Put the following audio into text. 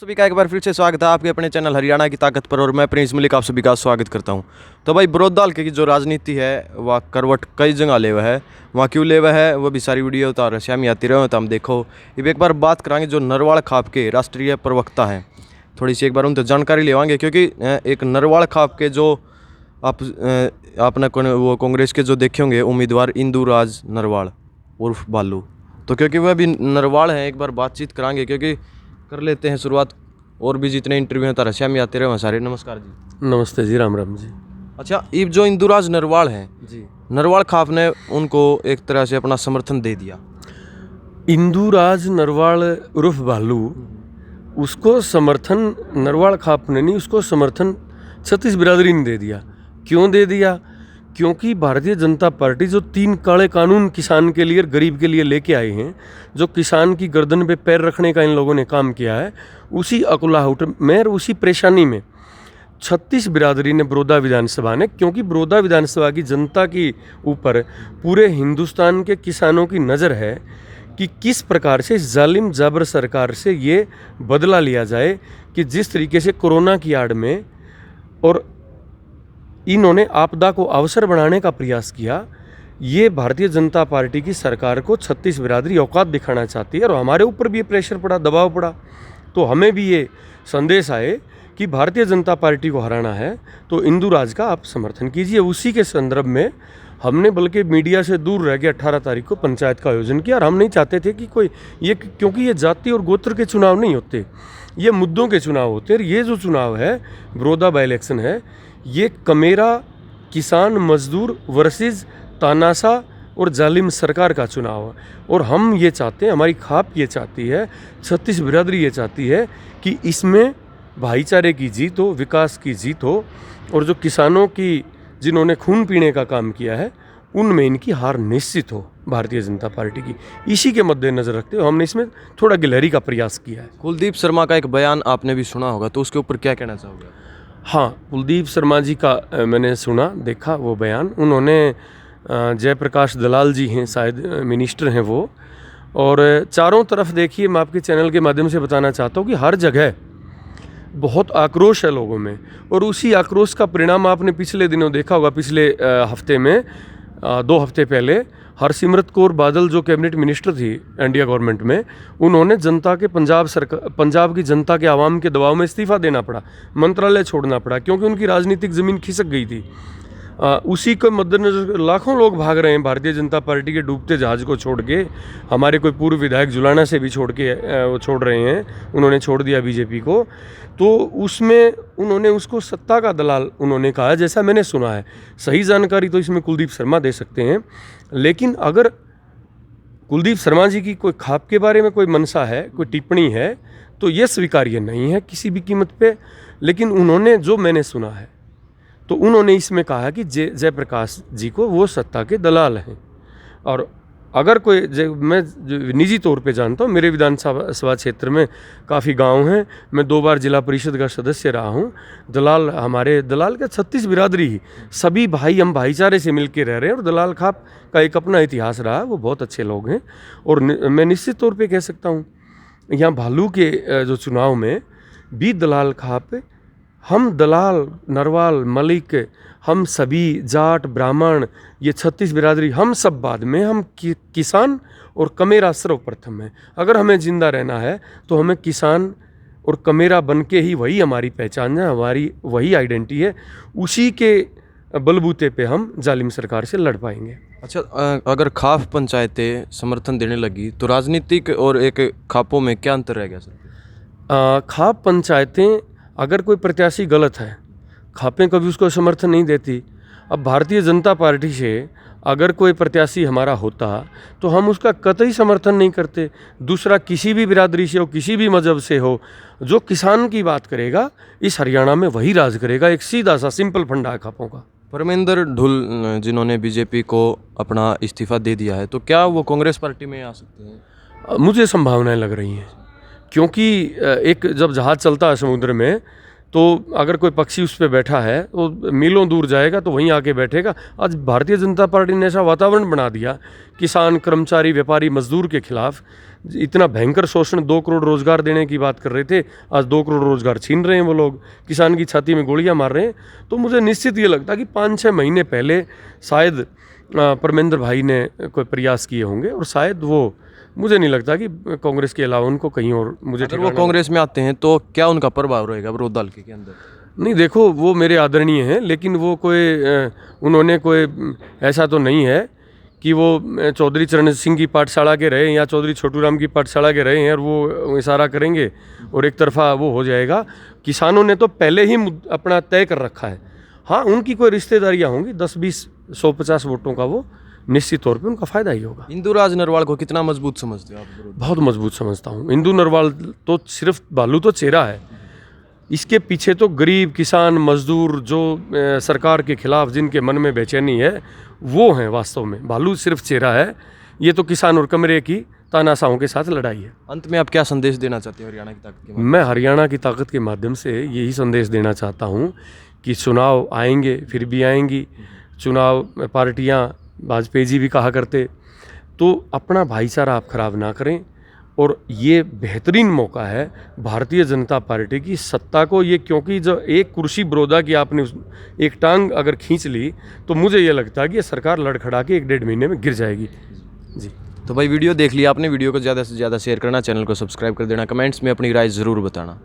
सभी का एक बार फिर से स्वागत है आपके अपने चैनल हरियाणा की ताकत पर। और मैं प्रिंस मलिक आप सभी का स्वागत करता हूं। तो भाई बड़ौदा हल्के की जो राजनीति है वह करवट कई जगह ले हुआ है, वहाँ क्यों ले हुआ है वो भी सारी वीडियो उतार श्यामी आती रहे तो हम देखो। अब एक बार बात कराएंगे जो नरवाल खाप के राष्ट्रीय प्रवक्ता हैं, थोड़ी सी एक बार उनसे जानकारी लेवाएंगे क्योंकि एक नरवाल खाप के जो आपने वो कांग्रेस के जो देखे होंगे उम्मीदवार इंदुराज नरवाल उर्फ बालू, तो क्योंकि वह भी नरवाल हैं एक बार बातचीत कराएंगे क्योंकि कर लेते हैं शुरुआत। और भी जितने इंटरव्यू हैं रशिया में आते रहे सारे। नमस्कार जी। नमस्ते जी, राम राम जी। अच्छा, ये जो इंदुराज नरवाल हैं जी, नरवाल खाप ने उनको एक तरह से अपना समर्थन दे दिया। इंदुराज नरवाल उर्फ भालू, उसको समर्थन नरवाल खाप ने नहीं, उसको समर्थन छत्तीस बिरादरी ने दे दिया। क्यों दे दिया? क्योंकि भारतीय जनता पार्टी जो 3 काले कानून किसान के लिए गरीब के लिए लेके आए हैं, जो किसान की गर्दन पे पैर रखने का इन लोगों ने काम किया है, उसी अकुलाहट में और उसी परेशानी में छत्तीस बिरादरी ने बड़ौदा विधानसभा ने, क्योंकि बड़ौदा विधानसभा की जनता की ऊपर पूरे हिंदुस्तान के किसानों की नज़र है कि किस प्रकार से जालिम जाबर सरकार से ये बदला लिया जाए कि जिस तरीके से कोरोना की आड़ में और इन्होंने आपदा को अवसर बनाने का प्रयास किया। ये भारतीय जनता पार्टी की सरकार को छत्तीस बिरादरी औकात दिखाना चाहती है और हमारे ऊपर भी ये प्रेशर पड़ा, दबाव पड़ा, तो हमें भी ये संदेश आए कि भारतीय जनता पार्टी को हराना है तो इंदुराज का आप समर्थन कीजिए। उसी के संदर्भ में हमने बल्कि मीडिया से दूर रह के 18 तारीख को पंचायत का आयोजन किया। और हम नहीं चाहते थे कि कोई ये, क्योंकि ये जाति और गोत्र के चुनाव नहीं होते, ये मुद्दों के चुनाव होते हैं। ये जो चुनाव है बड़ौदा बाई इलेक्शन है, ये कमेरा किसान मजदूर वर्सेस तानाशाह और जालिम सरकार का चुनाव है। और हम ये चाहते हैं, हमारी खाप ये चाहती है, छत्तीस बिरादरी ये चाहती है कि इसमें भाईचारे की जीत हो, विकास की जीत हो, और जो किसानों की जिन्होंने खून पीने का काम किया है उनमें इनकी हार निश्चित हो भारतीय जनता पार्टी की। इसी के मद्देनजर रखते हुए हमने इसमें थोड़ा गिलहरी का प्रयास किया है। कुलदीप शर्मा का एक बयान आपने भी सुना होगा, तो उसके ऊपर क्या कहना चाहोगे? हाँ, कुलदीप शर्मा जी का मैंने सुना, देखा वो बयान। उन्होंने जयप्रकाश दलाल जी हैं, शायद मिनिस्टर हैं वो, और चारों तरफ देखिए, मैं आपके चैनल के माध्यम से बताना चाहता हूँ कि हर जगह बहुत आक्रोश है लोगों में, और उसी आक्रोश का परिणाम आपने पिछले दिनों देखा होगा। पिछले हफ्ते में 2 हफ्ते पहले हरसिमरत कौर बादल जो कैबिनेट मिनिस्टर थी इंडिया गवर्नमेंट में, उन्होंने जनता के पंजाब की जनता के आवाम के दबाव में इस्तीफा देना पड़ा, मंत्रालय छोड़ना पड़ा, क्योंकि उनकी राजनीतिक ज़मीन खिसक गई थी। उसी के मद्देनजर लाखों लोग भाग रहे हैं भारतीय जनता पार्टी के डूबते जहाज को छोड़ के। हमारे कोई पूर्व विधायक जुलाना से भी छोड़ रहे हैं, उन्होंने छोड़ दिया बीजेपी को। तो उसमें उन्होंने उसको सत्ता का दलाल उन्होंने कहा, जैसा मैंने सुना है। सही जानकारी तो इसमें कुलदीप शर्मा दे सकते हैं, लेकिन अगर कुलदीप शर्मा जी की कोई खाप के बारे में कोई मनसा है, कोई टिप्पणी है, तो ये स्वीकार्य नहीं है किसी भी कीमत पे। लेकिन उन्होंने जो मैंने सुना है, तो उन्होंने इसमें कहा कि जयप्रकाश जी को वो सत्ता के दलाल हैं। और अगर कोई मैं निजी तौर पे जानता हूँ, मेरे विधानसभा क्षेत्र में काफ़ी गांव हैं, मैं 2 बार जिला परिषद का सदस्य रहा हूँ। हमारे दलाल का 36 बिरादरी ही, सभी भाई, हम भाईचारे से मिल के रह रहे हैं, और दलाल खाप का एक अपना इतिहास रहा है, वो बहुत अच्छे लोग हैं। और मैं निश्चित तौर पर कह सकता हूँ, यहाँ भालू के जो चुनाव में भी दलाल खाप, हम दलाल, नरवाल, मलिक, हम सभी जाट, ब्राह्मण, ये 36 बिरादरी, हम सब बाद में, हम किसान और कमेरा सर्वप्रथम है। अगर हमें जिंदा रहना है तो हमें किसान और कमेरा बन के ही, वही हमारी पहचान है, हमारी वही आइडेंटिटी है। उसी के बलबूते पे हम जालिम सरकार से लड़ पाएंगे। अच्छा, अगर खाप पंचायतें समर्थन देने लगी तो राजनीतिक और एक खापों में क्या अंतर रह गया सर? खाप पंचायतें, अगर कोई प्रत्याशी गलत है, खापें कभी उसको समर्थन नहीं देती। अब भारतीय जनता पार्टी से अगर कोई प्रत्याशी हमारा होता तो हम उसका कतई समर्थन नहीं करते। दूसरा, किसी भी बिरादरी से हो, किसी भी मजहब से हो, जो किसान की बात करेगा इस हरियाणा में वही राज करेगा। एक सीधा सा सिंपल फंडा है खापों का। परमेंद्र ढुल जिन्होंने बीजेपी को अपना इस्तीफा दे दिया है, तो क्या वो कांग्रेस पार्टी में आ सकते हैं? मुझे संभावनाएं लग रही हैं, क्योंकि एक जब जहाज़ चलता है समुद्र में तो अगर कोई पक्षी उस पर बैठा है तो मीलों दूर जाएगा तो वहीं आके बैठेगा। आज भारतीय जनता पार्टी ने ऐसा वातावरण बना दिया, किसान, कर्मचारी, व्यापारी, मजदूर के खिलाफ इतना भयंकर शोषण, 2 करोड़ रोजगार देने की बात कर रहे थे, आज 2 करोड़ रोजगार छीन रहे हैं वो लोग, किसान की छाती में गोलियां मार रहे हैं। तो मुझे निश्चित ये लगता है कि 5-6 महीने पहले शायद परमेंद्र भाई ने कोई प्रयास किए होंगे, और शायद वो, मुझे नहीं लगता कि कांग्रेस के अलावा उनको कहीं और, मुझे अगर वो कांग्रेस में आते हैं तो क्या उनका प्रभाव रहेगा विरोधी दल के अंदर? नहीं, देखो वो मेरे आदरणीय हैं, लेकिन वो कोई उन्होंने कोई ऐसा तो नहीं है कि वो चौधरी चरण सिंह की पाठशाला के रहे या चौधरी छोटू राम की पाठशाला के रहे हैं और वो इशारा करेंगे और एक तरफा वो हो जाएगा। किसानों ने तो पहले ही अपना तय कर रखा है। हाँ, उनकी कोई रिश्तेदारियाँ होंगी, 10-20, 100-50 वोटों का, वो निश्चित तौर पे उनका फ़ायदा ही होगा। इंदु राज नरवाल को कितना मजबूत समझते हो आप? बहुत मजबूत समझता हूँ। इंदु नरवाल तो सिर्फ भालू तो चेहरा है, इसके पीछे तो गरीब, किसान, मजदूर, जो सरकार के खिलाफ जिनके मन में बेचैनी है, वो हैं वास्तव में। भालू सिर्फ चेहरा है, ये तो किसान और कमरे की तानाशाहों के साथ लड़ाई है। अंत में आप क्या संदेश देना चाहते हो हरियाणा की ताकत के माध्यम? मैं हरियाणा की ताकत के माध्यम से यही संदेश देना चाहता हूँ कि चुनाव आएंगे, फिर भी आएंगी। चुनाव पार्टियाँ, वाजपेयी जी भी कहा करते, तो अपना भाईचारा आप खराब ना करें, और ये बेहतरीन मौका है भारतीय जनता पार्टी की सत्ता को, ये क्योंकि जो एक कुर्सी बरोदा की आपने एक टांग अगर खींच ली, तो मुझे ये लगता है कि ये सरकार लड़खड़ा के 1-1.5 महीने में गिर जाएगी। जी, तो भाई वीडियो देख लिया आपने, वीडियो को ज़्यादा से ज़्यादा शेयर करना, चैनल को सब्सक्राइब कर देना, कमेंट्स में अपनी राय ज़रूर बताना।